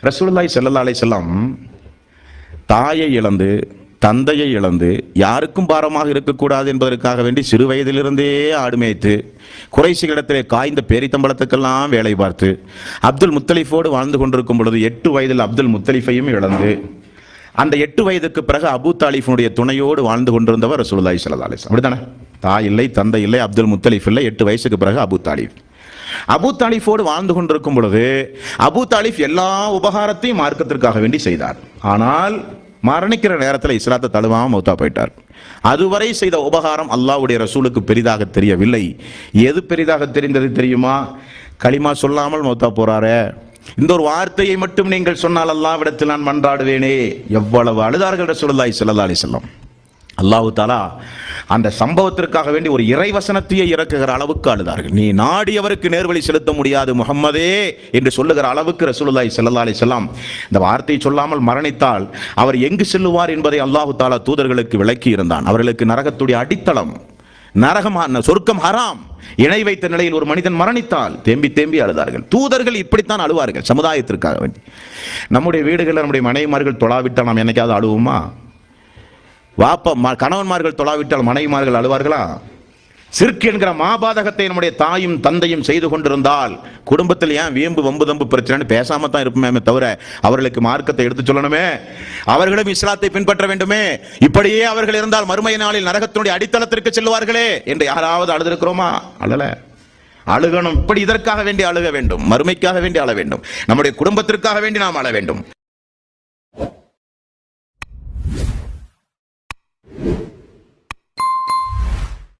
ரசூலுல்லாஹி ஸல்லல்லாஹு அலைஹி வஸல்லம் தாயை இழந்து தந்தையை இழந்து யாருக்கும் பாரமாக இருக்கக்கூடாது என்பதற்காக வேண்டி சிறு வயதிலிருந்தே ஆடு மேய்த்து குறைசிகளிடத்திலே காய்ந்த பேரித்தம்பளத்துக்கெல்லாம் வேலை பார்த்து அப்துல் முத்தலிஃபோடு வாழ்ந்து கொண்டிருக்கும் பொழுது 8 வயதில் அப்துல் முத்தலிஃபையும் இழந்து அந்த 8 வயதுக்கு பிறகு அபூ தாலிஃபினுடைய துணையோடு வாழ்ந்து கொண்டிருந்தவர் ரசூலுல்லாஹி ஸல்லல்லாஹு அலைஹி வஸல்லம். அப்படித்தானே? தாய் இல்லை, தந்தை இல்லை, அப்துல் முத்தலிஃப் இல்லை, 8 வயசுக்கு பிறகு அபூ தாலிஃப். அபூ தாலிஃபோடு வாழ்ந்து கொண்டிருக்கும் பொழுது அபூ தாலிஃப் எல்லா உபகாரத்தையும் மார்க்கத்திற்காக வேண்டி செய்தார். ஆனால் மரணிக்கிற நேரத்தில் இஸ்லாத்தை தழுவாம மௌத்தா போயிட்டார். அதுவரை செய்த உபகாரம் அல்லாஹ்வுடைய ரசூலுக்கு பெரிதாக தெரியவில்லை. எது பெரிதாக தெரிந்தது தெரியுமா? களிமா சொல்லாமல் மௌத்தா போறாரே, இந்த ஒரு வார்த்தையை மட்டும் நீங்கள் சொன்னால் அல்லாஹ்விடத்தில் நான் மன்றாடுவேனே. எவ்வளவு அழுதார்கள் ரசூலுல்லாஹி ஸல்லல்லாஹு அலைஹி வஸல்லம். அல்லாஹ் தஆலா அந்த சம்பவத்திற்காக வேண்டி ஒரு இறைவசனத்தையே இறக்குகிற அளவுக்கு அழுதார்கள். நீ நாடியவருக்கு நேர்வழி செலுத்த முடியாது முஹம்மதே என்று சொல்லுகிற அளவுக்கு ரசூலுல்லாஹி ஸல்லல்லாஹு அலைஹி வஸல்லம் இந்த வார்த்தையை சொல்லாமல் மரணித்தால் அவர் எங்கு செல்லுவார் என்பதை அல்லாஹ் தஆலா தூதர்களுக்கு விளக்கி இருந்தான். அவர்களுக்கு நரகத்துடைய அடித்தளம், நரகம், சொர்க்கம் ஹராம். இணை வைத்த நிலையில் ஒரு மனிதன் மரணித்தால் தேம்பி தேம்பி அழுதார்கள். தூதர்கள் இப்படித்தான் அழுவார்கள் சமுதாயத்திற்காக வேண்டி. நம்முடைய வீடுகளில் நம்முடைய மனைவிமார்கள் தொழாவிட்டால் நாம் என்னைக்காவது அழுவோமா? கணவன்மார்கள் தொழாவிட்டால் மனைவிமார்கள் அழுவார்களா? சிறுக்கு என்கிற மாபாதகத்தை நம்முடைய தாயும் தந்தையும் செய்து கொண்டிருந்தால் குடும்பத்தில் ஏன் வீம்பு வம்பு தம்பு பிரச்சனை பேசாம தான் இருப்போமே தவிர அவர்களுக்கு மார்க்கத்தை எடுத்து சொல்லணுமே, அவர்களும் இஸ்லாத்தை பின்பற்ற வேண்டுமே. இப்படியே அவர்கள் இருந்தால் மறுமை நாளில் நரகத்தினுடைய அடித்தளத்திற்கு செல்வார்களே என்று யாராவது அழுதிருக்கிறோமா? அழல. அழுகணும். இப்படி இதற்காக வேண்டி அழுக வேண்டும், மறுமைக்காக வேண்டி அழ வேண்டும், நம்முடைய குடும்பத்திற்காக வேண்டி நாம் அழ வேண்டும்.